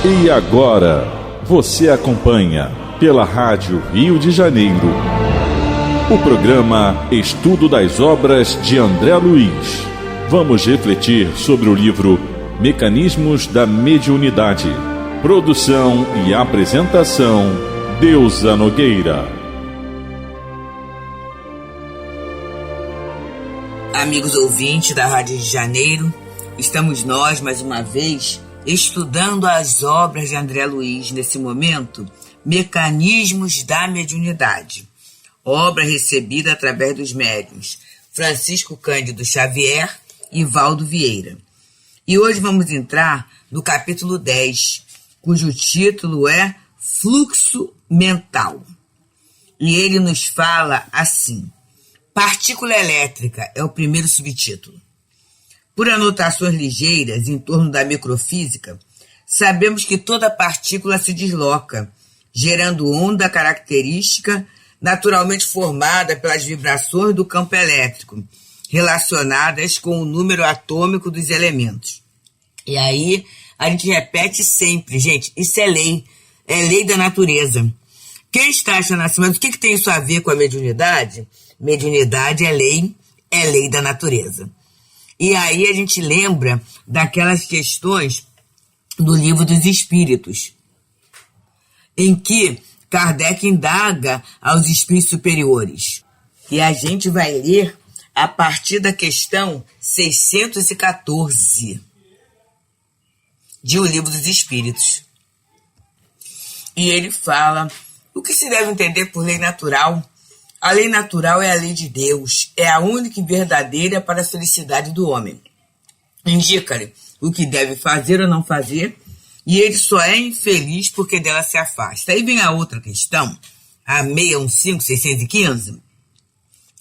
E agora, você acompanha pela Rádio Rio de Janeiro o programa Estudo das Obras de André Luiz. Vamos refletir sobre o livro Mecanismos da Mediunidade. Produção e apresentação, Deusa Nogueira. Amigos ouvintes da Rádio de Janeiro, estamos nós mais uma vez estudando as obras de André Luiz nesse momento, Mecanismos da Mediunidade, obra recebida através dos médiuns Francisco Cândido Xavier e Valdo Vieira. E hoje vamos entrar no capítulo 10, cujo título é Fluxo Mental. E ele nos fala assim: partícula elétrica é o primeiro subtítulo. Por anotações ligeiras em torno da microfísica, sabemos que toda partícula se desloca, gerando onda característica naturalmente formada pelas vibrações do campo elétrico, relacionadas com o número atômico dos elementos. E aí, a gente repete sempre, gente, isso é lei da natureza. Quem está achando assim, mas o que tem isso a ver com a mediunidade? Mediunidade é lei da natureza. E aí a gente lembra daquelas questões do Livro dos Espíritos, em que Kardec indaga aos espíritos superiores. E a gente vai ler a partir da questão 614 de O Livro dos Espíritos. E ele fala o que se deve entender por lei natural. A lei natural é a lei de Deus, é a única e verdadeira para a felicidade do homem. Indica-lhe o que deve fazer ou não fazer, e ele só é infeliz porque dela se afasta. Aí vem a outra questão, a 615.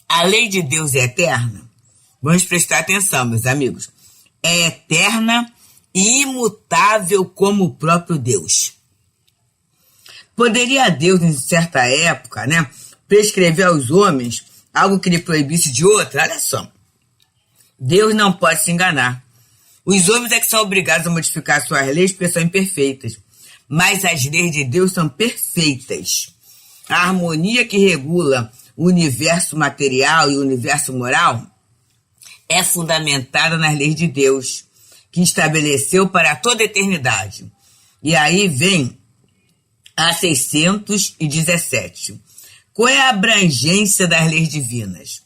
A lei de Deus é eterna? Vamos prestar atenção, meus amigos. É eterna e imutável como o próprio Deus. Poderia Deus, em certa época, prescrever aos homens algo que lhe proibisse de outra? Olha só. Deus não pode se enganar. Os homens é que são obrigados a modificar suas leis porque são imperfeitas. Mas as leis de Deus são perfeitas. A harmonia que regula o universo material e o universo moral é fundamentada nas leis de Deus, que estabeleceu para toda a eternidade. E aí vem a 617. Qual é a abrangência das leis divinas?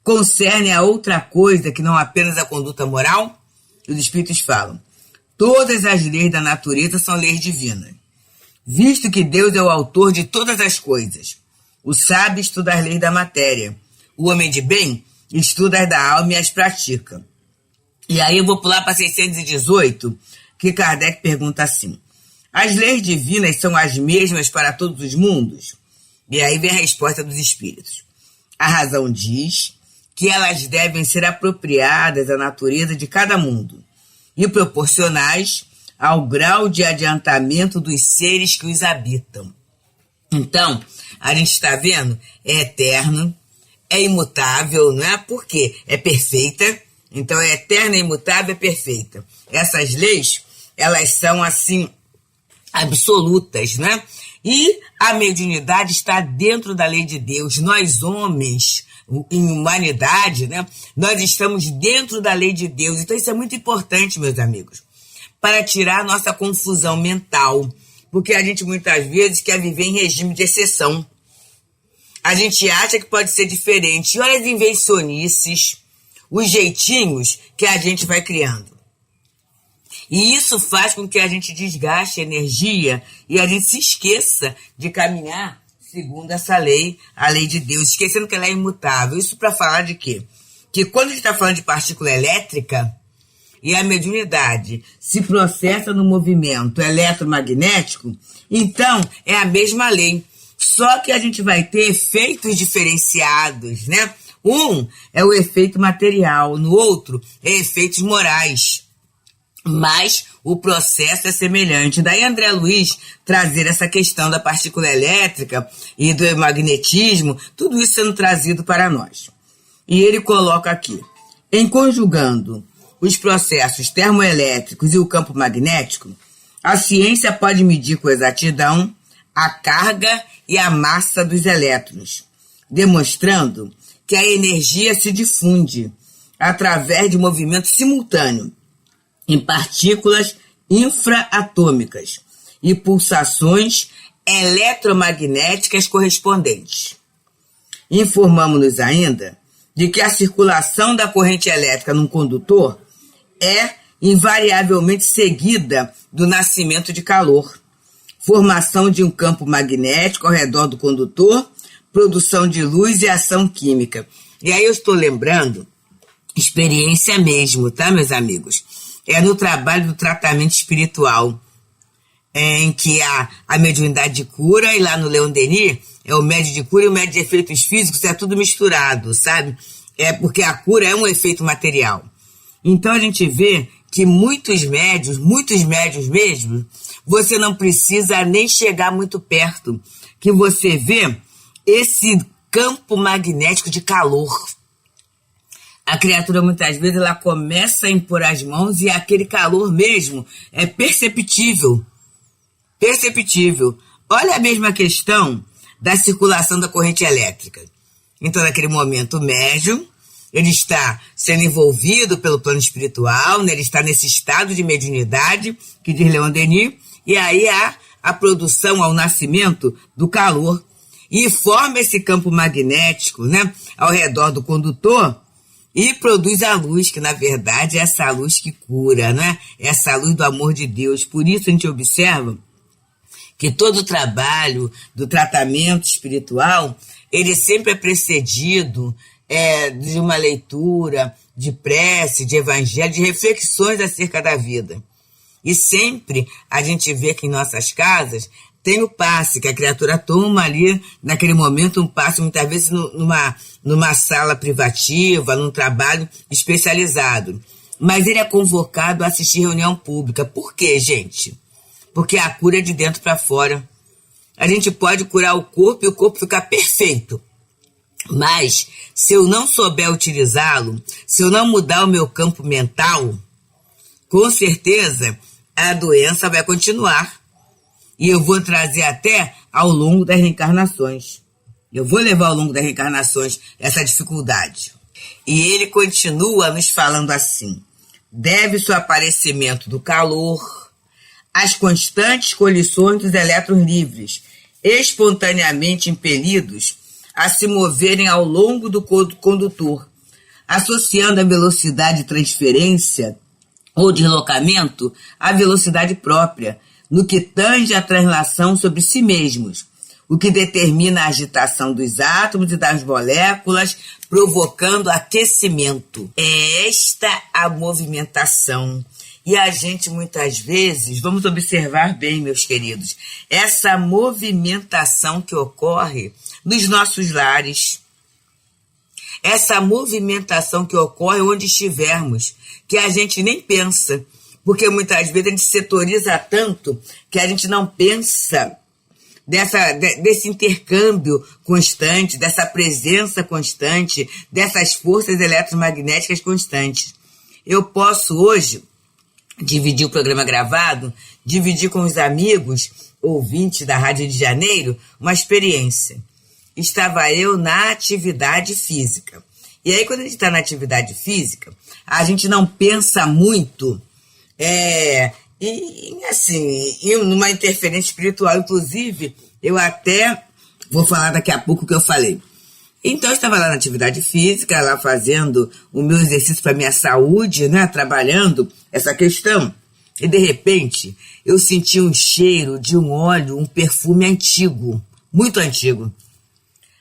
Concerne a outra coisa que não apenas a conduta moral? Os Espíritos falam: todas as leis da natureza são leis divinas, visto que Deus é o autor de todas as coisas. O sábio estuda as leis da matéria, o homem de bem estuda as da alma e as pratica. E aí eu vou pular para 618, que Kardec pergunta assim: as leis divinas são as mesmas para todos os mundos? E aí vem a resposta dos espíritos. A razão diz que elas devem ser apropriadas à natureza de cada mundo e proporcionais ao grau de adiantamento dos seres que os habitam. Então, a gente está vendo, é eterno, é imutável, não é? Porque é perfeita, então é eterna, é imutável, é perfeita. Essas leis, elas são assim, absolutas, né? E a mediunidade está dentro da lei de Deus. Nós, homens, em humanidade, nós estamos dentro da lei de Deus. Então isso é muito importante, meus amigos, para tirar a nossa confusão mental. Porque a gente muitas vezes quer viver em regime de exceção. A gente acha que pode ser diferente. E olha as invencionices, os jeitinhos que a gente vai criando. E isso faz com que a gente desgaste a energia e a gente se esqueça de caminhar segundo essa lei, a lei de Deus, esquecendo que ela é imutável. Isso para falar de quê? Que quando a gente está falando de partícula elétrica e a mediunidade se processa no movimento eletromagnético, então é a mesma lei. Só que a gente vai ter efeitos diferenciados, Um é o efeito material, no outro é efeitos morais. Mas o processo é semelhante. Daí André Luiz trazer essa questão da partícula elétrica e do magnetismo, tudo isso sendo trazido para nós. E ele coloca aqui: em conjugando os processos termoelétricos e o campo magnético, A ciência pode medir com exatidão a carga e a massa dos elétrons, demonstrando que a energia se difunde através de movimento simultâneo em partículas infraatômicas e pulsações eletromagnéticas correspondentes. Informamos-nos ainda de que a circulação da corrente elétrica num condutor é invariavelmente seguida do nascimento de calor, formação de um campo magnético ao redor do condutor, produção de luz e ação química. E aí eu estou lembrando, experiência mesmo, tá, meus amigos? É no trabalho do tratamento espiritual, em que a mediunidade de cura, e lá no Leon Denis, é o médio de cura e o médio de efeitos físicos, é tudo misturado, sabe? É porque a cura é um efeito material. Então a gente vê que muitos médios mesmo, você não precisa nem chegar muito perto, que você vê esse campo magnético de calor. A criatura muitas vezes ela começa a impor as mãos e aquele calor mesmo é perceptível. Perceptível. Olha a mesma questão da circulação da corrente elétrica. Então, naquele momento, o médium, ele está sendo envolvido pelo plano espiritual, né? Ele está nesse estado de mediunidade, que diz Leon Denis, e aí há a produção, ao nascimento do calor, e forma esse campo magnético, né, ao redor do condutor, e produz a luz, que na verdade é essa luz que cura, né? Essa luz do amor de Deus. Por isso a gente observa que todo o trabalho do tratamento espiritual, ele sempre é precedido de uma leitura, de prece, de evangelho, de reflexões acerca da vida. E sempre a gente vê que em nossas casas tem o passe, que a criatura toma ali, naquele momento, um passe, muitas vezes numa sala privativa, num trabalho especializado. Mas ele é convocado a assistir reunião pública. Por quê, gente? Porque a cura é de dentro para fora. A gente pode curar o corpo e o corpo ficar perfeito. Mas, se eu não souber utilizá-lo, se eu não mudar o meu campo mental, com certeza a doença vai continuar. E eu vou trazer até ao longo das reencarnações. Eu vou levar ao longo das reencarnações essa dificuldade. E ele continua nos falando assim: deve-se o aparecimento do calor, as constantes coligações dos elétrons livres, espontaneamente impelidos a se moverem ao longo do condutor, associando a velocidade de transferência ou deslocamento à velocidade própria, no que tange a translação sobre si mesmos, o que determina a agitação dos átomos e das moléculas, provocando aquecimento. É esta a movimentação. E a gente, muitas vezes, vamos observar bem, meus queridos, essa movimentação que ocorre nos nossos lares, essa movimentação que ocorre onde estivermos, que a gente nem pensa, porque muitas vezes a gente setoriza tanto que a gente não pensa desse intercâmbio constante, dessa presença constante, dessas forças eletromagnéticas constantes. Eu posso hoje dividir o programa gravado, dividir com os amigos, ouvintes da Rádio de Janeiro, uma experiência. Estava eu na atividade física. E aí, quando a gente está na atividade física, a gente não pensa muito numa interferência espiritual. Inclusive, eu até vou falar daqui a pouco o que eu falei. Então, eu estava lá na atividade física, lá fazendo o meu exercício para minha saúde, né, trabalhando essa questão. E, de repente, eu senti um cheiro de um óleo, um perfume antigo, muito antigo.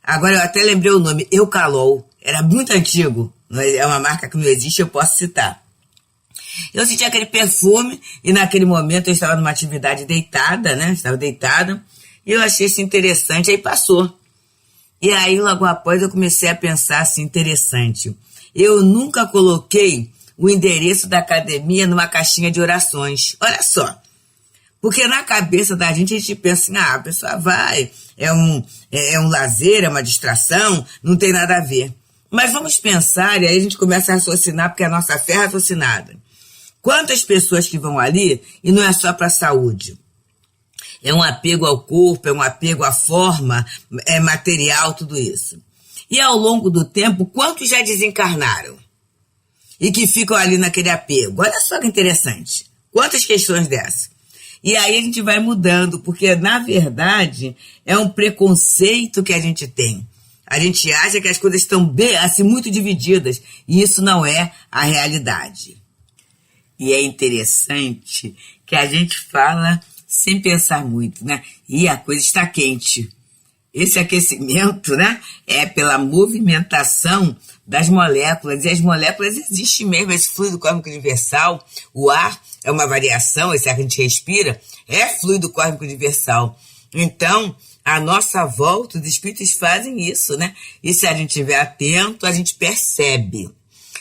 Agora, eu até lembrei o nome, Eucalol. Era muito antigo, é uma marca que não existe, eu posso citar. Eu senti aquele perfume e naquele momento eu estava numa atividade deitada, né? Estava deitada e eu achei isso interessante, aí passou. E aí logo após eu comecei a pensar assim, interessante. Eu nunca coloquei o endereço da academia numa caixinha de orações. Olha só. Porque na cabeça da gente a gente pensa assim, a pessoa vai, é um lazer, é uma distração, não tem nada a ver. Mas vamos pensar, e aí a gente começa a raciocinar, porque a nossa fé é raciocinada. Quantas pessoas que vão ali e não é só para a saúde? É um apego ao corpo, é um apego à forma, é material, tudo isso. E ao longo do tempo, quantos já desencarnaram? E que ficam ali naquele apego? Olha só que interessante. Quantas questões dessas? E aí a gente vai mudando, porque na verdade é um preconceito que a gente tem. A gente acha que as coisas estão bem, assim, muito divididas, e isso não é a realidade. E é interessante que a gente fala sem pensar muito, né? E a coisa está quente. Esse aquecimento, né, é pela movimentação das moléculas. E as moléculas existem mesmo, esse fluido cósmico universal. O ar é uma variação, esse ar que a gente respira é fluido cósmico universal. Então, à nossa volta, os espíritos fazem isso, né? E se a gente estiver atento, a gente percebe.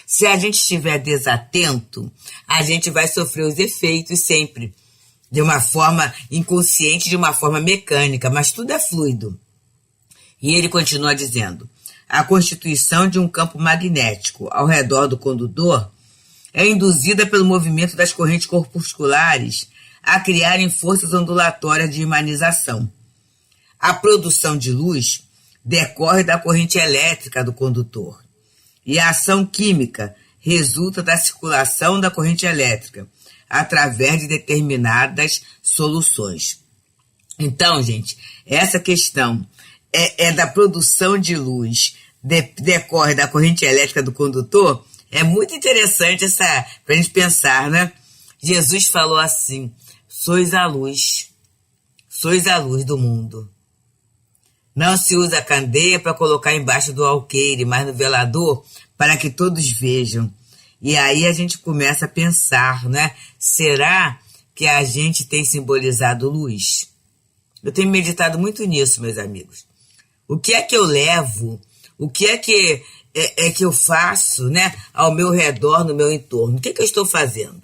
Se a gente estiver desatento, a gente vai sofrer os efeitos sempre, de uma forma inconsciente, de uma forma mecânica, mas tudo é fluido. E ele continua dizendo, a constituição de um campo magnético ao redor do condutor é induzida pelo movimento das correntes corpusculares a criarem forças ondulatórias de imanização. A produção de luz decorre da corrente elétrica do condutor. E a ação química resulta da circulação da corrente elétrica através de determinadas soluções. Então, gente, essa questão é da produção de luz, decorre da corrente elétrica do condutor, é muito interessante para a gente pensar, né? Jesus falou assim, sois a luz do mundo. Não se usa a candeia para colocar embaixo do alqueire, mas no velador, para que todos vejam. E aí a gente começa a pensar, né? Será que a gente tem simbolizado luz? Eu tenho meditado muito nisso, meus amigos. O que é que eu levo? O que é que eu faço, né? Ao meu redor, no meu entorno? O que é que eu estou fazendo?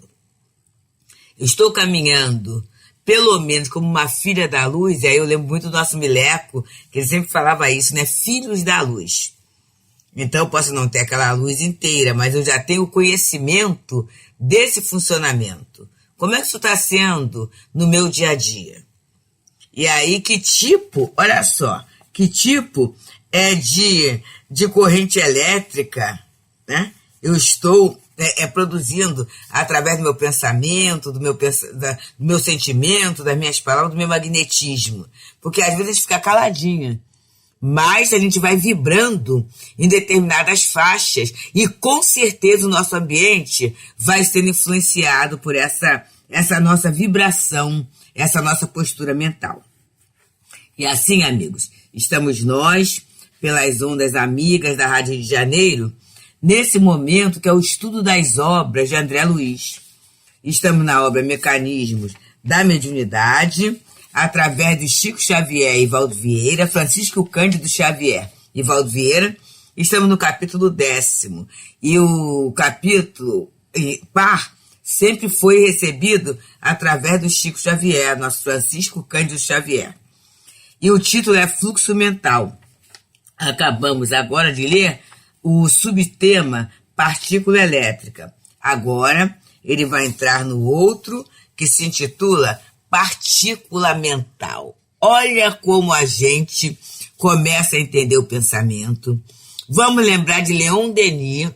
Eu estou caminhando pelo menos como uma filha da luz, e aí eu lembro muito do nosso Mileco, que ele sempre falava isso, né? Filhos da luz. Então eu posso não ter aquela luz inteira, mas eu já tenho o conhecimento desse funcionamento. Como é que isso está sendo no meu dia a dia? E aí que tipo, olha só, que tipo de corrente elétrica, né? Eu estou produzindo através do meu pensamento, do meu sentimento, das minhas palavras, do meu magnetismo. Porque às vezes a gente fica caladinha, mas a gente vai vibrando em determinadas faixas e com certeza o nosso ambiente vai sendo influenciado por essa nossa vibração, essa nossa postura mental. E assim, amigos, estamos nós, pelas ondas amigas da Rádio Rio de Janeiro, nesse momento que é o estudo das obras de André Luiz. Estamos na obra Mecanismos da Mediunidade, através de Chico Xavier e Valdo Vieira, Francisco Cândido Xavier e Valdo Vieira. Estamos no capítulo 10º. E o capítulo par sempre foi recebido através do Chico Xavier, nosso Francisco Cândido Xavier. E o título é Fluxo Mental. Acabamos agora de ler o subtema Partícula Elétrica. Agora ele vai entrar no outro que se intitula Partícula Mental. Olha como a gente começa a entender o pensamento. Vamos lembrar de Leon Denis,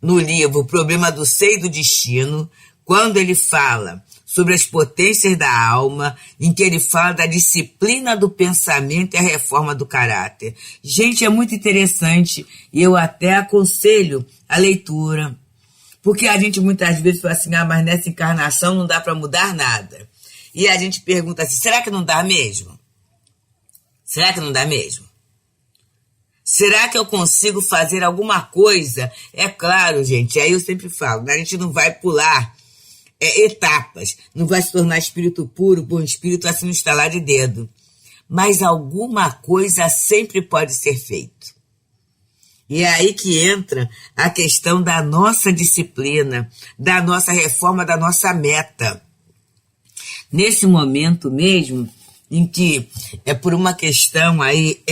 no livro O Problema do Ser e do Destino, quando ele fala sobre as potências da alma, em que ele fala da disciplina do pensamento e a reforma do caráter. Gente, é muito interessante e eu até aconselho a leitura, porque a gente muitas vezes fala assim, mas nessa encarnação não dá para mudar nada. E a gente pergunta assim, será que não dá mesmo? Será que não dá mesmo? Será que eu consigo fazer alguma coisa? É claro, gente, aí eu sempre falo, a gente não vai pular etapas, não vai se tornar espírito puro, bom espírito assim no estalar de dedo. Mas alguma coisa sempre pode ser feito. E é aí que entra a questão da nossa disciplina, da nossa reforma, da nossa meta. Nesse momento mesmo, em que é por uma questão aí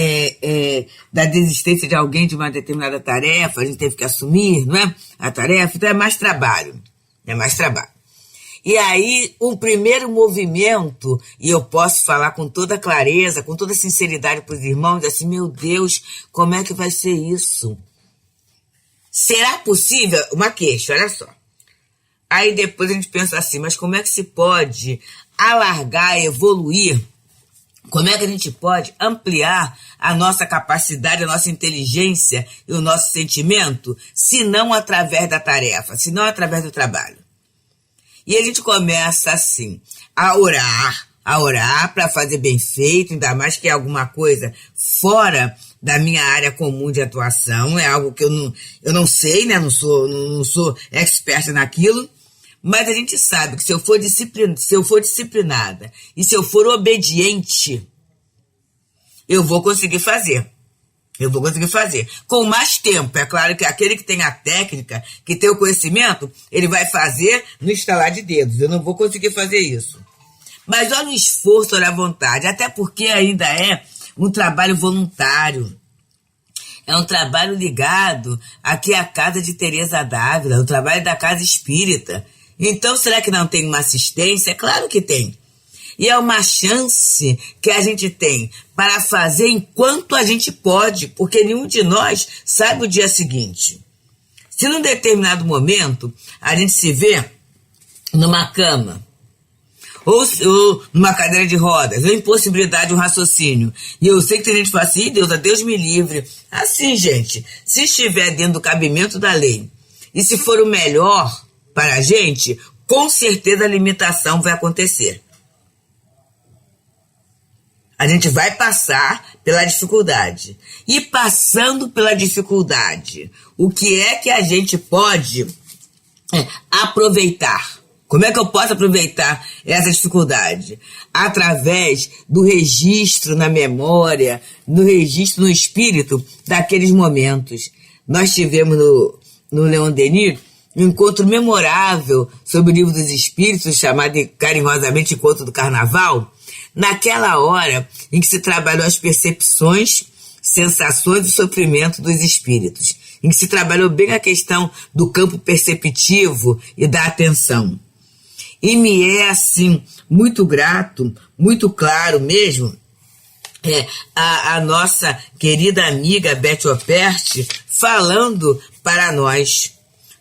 da desistência de alguém de uma determinada tarefa, a gente teve que assumir, não é? A tarefa, então é mais trabalho. é mais trabalho. E aí, o primeiro movimento, e eu posso falar com toda clareza, com toda sinceridade para os irmãos, assim, meu Deus, como é que vai ser isso? Será possível? Uma queixa, olha só. Aí depois a gente pensa assim, mas como é que se pode alargar, evoluir? Como é que a gente pode ampliar a nossa capacidade, a nossa inteligência e o nosso sentimento, se não através da tarefa, se não através do trabalho? E a gente começa assim, a orar para fazer bem feito, ainda mais que é alguma coisa fora da minha área comum de atuação, é algo que eu não sei, né? Não sou expert naquilo, mas a gente sabe que se eu for disciplinada e se eu for obediente, eu vou conseguir fazer. Com mais tempo. É claro que aquele que tem a técnica, que tem o conhecimento, ele vai fazer no estalar de dedos. Eu não vou conseguir fazer isso. Mas olha o esforço, olha a vontade. Até porque ainda é um trabalho voluntário. É um trabalho ligado aqui à casa de Teresa d'Ávila, o trabalho da casa espírita. Então, será que não tem uma assistência? É claro que tem. E é uma chance que a gente tem para fazer enquanto a gente pode, porque nenhum de nós sabe o dia seguinte. Se num determinado momento a gente se vê numa cama, ou numa cadeira de rodas, ou impossibilidade de um raciocínio, e eu sei que tem gente que fala assim, Deus me livre. Assim, gente, se estiver dentro do cabimento da lei, e se for o melhor para a gente, com certeza a limitação vai acontecer. A gente vai passar pela dificuldade. E passando pela dificuldade, o que é que a gente pode aproveitar? Como é que eu posso aproveitar essa dificuldade? Através do registro na memória, do registro no espírito daqueles momentos. Nós tivemos no Leon Denis um encontro memorável sobre o Livro dos Espíritos, chamado carinhosamente Encontro do Carnaval, naquela hora em que se trabalhou as percepções, sensações e sofrimento dos espíritos, em que se trabalhou bem a questão do campo perceptivo e da atenção. E me é, assim, muito grato, muito claro mesmo, a nossa querida amiga Beth Opert falando para nós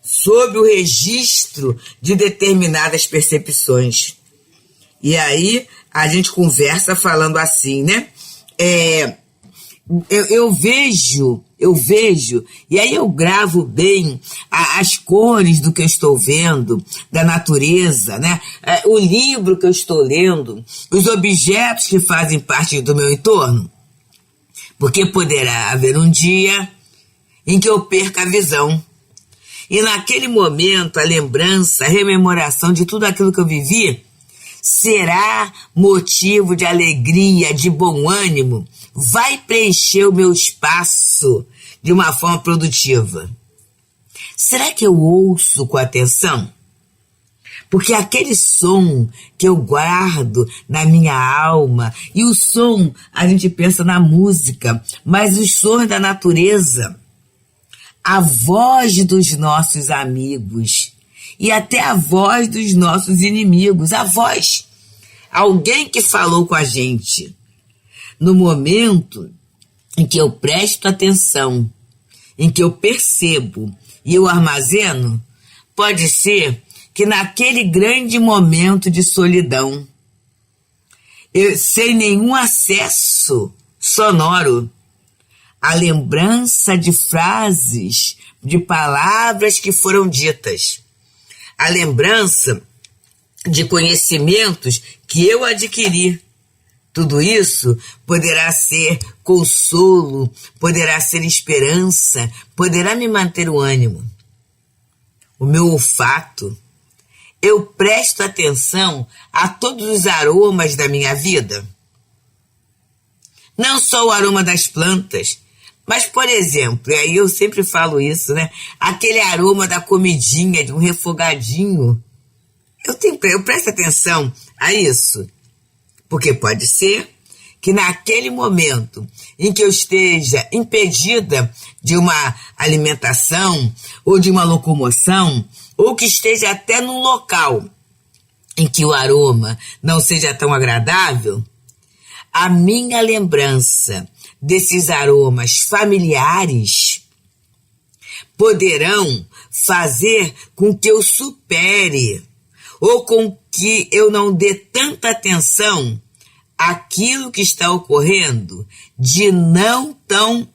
sobre o registro de determinadas percepções. E aí a gente conversa falando assim, né? Eu vejo, e aí eu gravo bem as cores do que eu estou vendo, da natureza, né? O livro que eu estou lendo, os objetos que fazem parte do meu entorno. Porque poderá haver um dia em que eu perca a visão. E naquele momento, a lembrança, a rememoração de tudo aquilo que eu vivi, será motivo de alegria, de bom ânimo, vai preencher o meu espaço de uma forma produtiva. Será que eu ouço com atenção? Porque aquele som que eu guardo na minha alma, e o som, a gente pensa na música, mas os sons da natureza, a voz dos nossos amigos e até a voz dos nossos inimigos, a voz, alguém que falou com a gente. No momento em que eu presto atenção, em que eu percebo e eu armazeno, pode ser que naquele grande momento de solidão, sem nenhum acesso sonoro, a lembrança de frases, de palavras que foram ditas, a lembrança de conhecimentos que eu adquiri. Tudo isso poderá ser consolo, poderá ser esperança, poderá me manter o ânimo. O meu olfato, eu presto atenção a todos os aromas da minha vida. Não só o aroma das plantas, mas, por exemplo, e aí eu sempre falo isso, né? Aquele aroma da comidinha, de um refogadinho. Eu presto atenção a isso. Porque pode ser que naquele momento em que eu esteja impedida de uma alimentação ou de uma locomoção, ou que esteja até num local em que o aroma não seja tão agradável, a minha lembrança desses aromas familiares poderão fazer com que eu supere ou com que eu não dê tanta atenção àquilo que está ocorrendo de não tão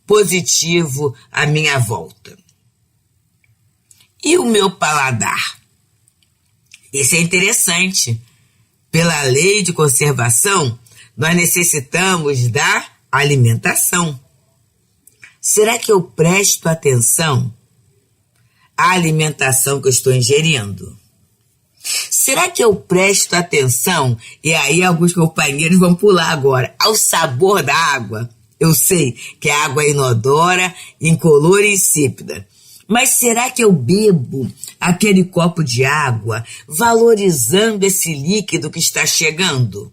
positivo à minha volta. E o meu paladar? Isso é interessante. Pela lei de conservação, nós necessitamos da alimentação. Será que eu presto atenção à alimentação que eu estou ingerindo? Será que eu presto atenção, e aí alguns companheiros vão pular agora, ao sabor da água? Eu sei que a água é inodora, incolor e insípida. Mas será que eu bebo aquele copo de água valorizando esse líquido que está chegando?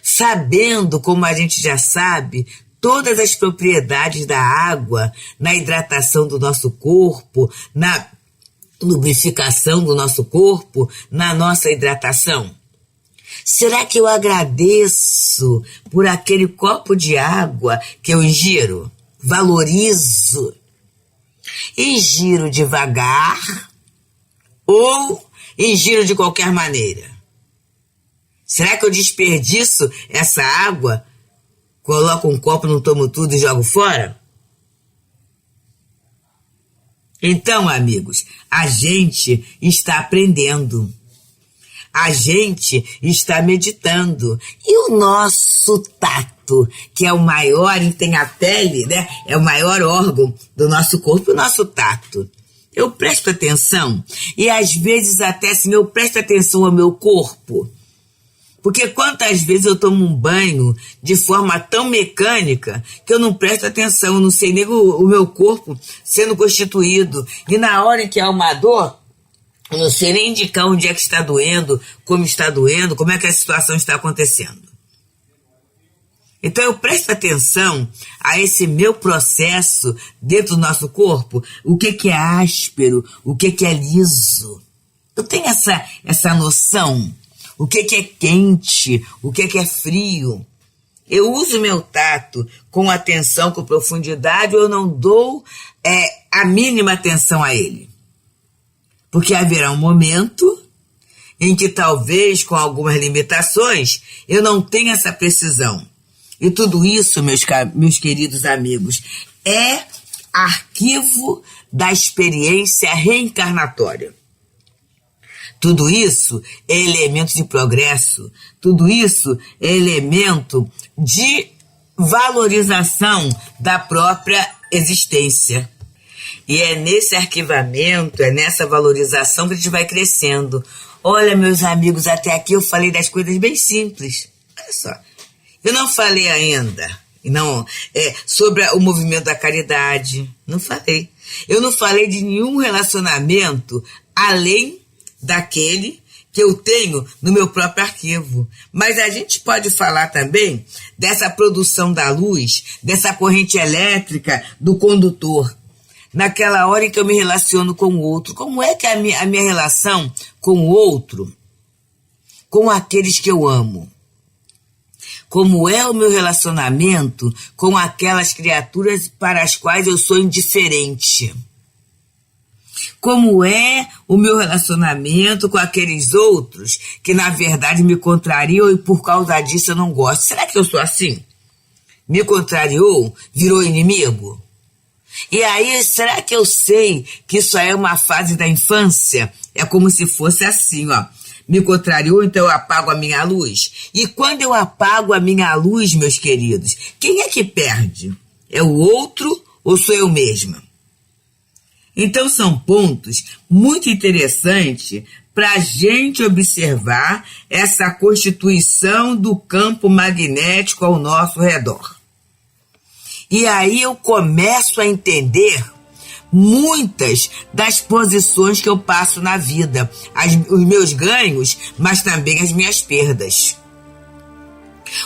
Sabendo, como a gente já sabe, todas as propriedades da água na hidratação do nosso corpo, na lubrificação do nosso corpo, na nossa hidratação? Será que eu agradeço por aquele copo de água que eu ingiro? Valorizo? Ingiro devagar ou ingiro de qualquer maneira? Será que eu desperdiço essa água, coloco um copo, não tomo tudo e jogo fora? Então, amigos, a gente está aprendendo. A gente está meditando. E o nosso tato, que é o maior, tem a pele, né? É o maior órgão do nosso corpo, o nosso tato. Eu presto atenção. E às vezes até assim, eu presto atenção ao meu corpo. Porque quantas vezes eu tomo um banho de forma tão mecânica que eu não presto atenção, eu não sei nem o meu corpo sendo constituído. E na hora em que há uma dor, eu não sei nem indicar onde é que está doendo, como é que a situação está acontecendo. Então eu presto atenção a esse meu processo dentro do nosso corpo, o que é áspero, o que é liso. Eu tenho essa noção. O que é quente, o que é frio. Eu uso meu tato com atenção, com profundidade, ou eu não dou a mínima atenção a ele. Porque haverá um momento em que talvez, com algumas limitações, eu não tenha essa precisão. E tudo isso, meus queridos amigos, é arquivo da experiência reencarnatória. Tudo isso é elemento de progresso, tudo isso é elemento de valorização da própria existência. E é nesse arquivamento, é nessa valorização que a gente vai crescendo. Olha, meus amigos, até aqui eu falei das coisas bem simples. Olha só, eu não falei ainda sobre o movimento da caridade, não falei. Eu não falei de nenhum relacionamento além daquele que eu tenho no meu próprio arquivo. Mas a gente pode falar também dessa produção da luz, dessa corrente elétrica do condutor. Naquela hora em que eu me relaciono com o outro, como é que é a minha relação com o outro, com aqueles que eu amo? Como é o meu relacionamento com aquelas criaturas para as quais eu sou indiferente? Como é o meu relacionamento com aqueles outros que, na verdade, me contrariam e por causa disso eu não gosto? Será que eu sou assim? Me contrariou? Virou inimigo? E aí, será que eu sei que isso aí é uma fase da infância? É como se fosse assim, ó. Me contrariou, então eu apago a minha luz. E quando eu apago a minha luz, meus queridos, quem é que perde? É o outro ou sou eu mesma? Então são pontos muito interessantes para a gente observar essa constituição do campo magnético ao nosso redor. E aí eu começo a entender muitas das posições que eu passo na vida, os meus ganhos, mas também as minhas perdas.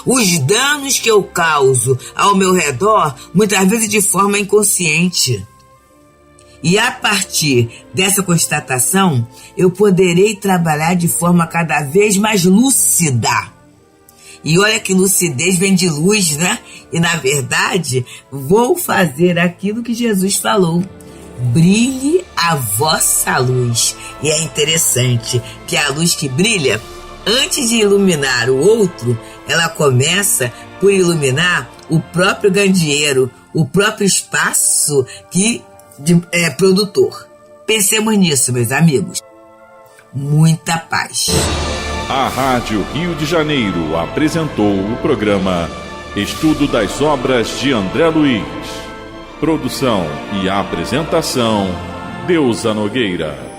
Os danos que eu causo ao meu redor, muitas vezes de forma inconsciente. E a partir dessa constatação, eu poderei trabalhar de forma cada vez mais lúcida. E olha que lucidez vem de luz, né? E na verdade, vou fazer aquilo que Jesus falou. Brilhe a vossa luz. E é interessante que a luz que brilha, antes de iluminar o outro, ela começa por iluminar o próprio candeeiro, o próprio espaço produtor. Pensemos nisso, meus amigos. Muita paz. A Rádio Rio de Janeiro apresentou o programa Estudo das Obras de André Luiz. Produção e apresentação, Deusa Nogueira.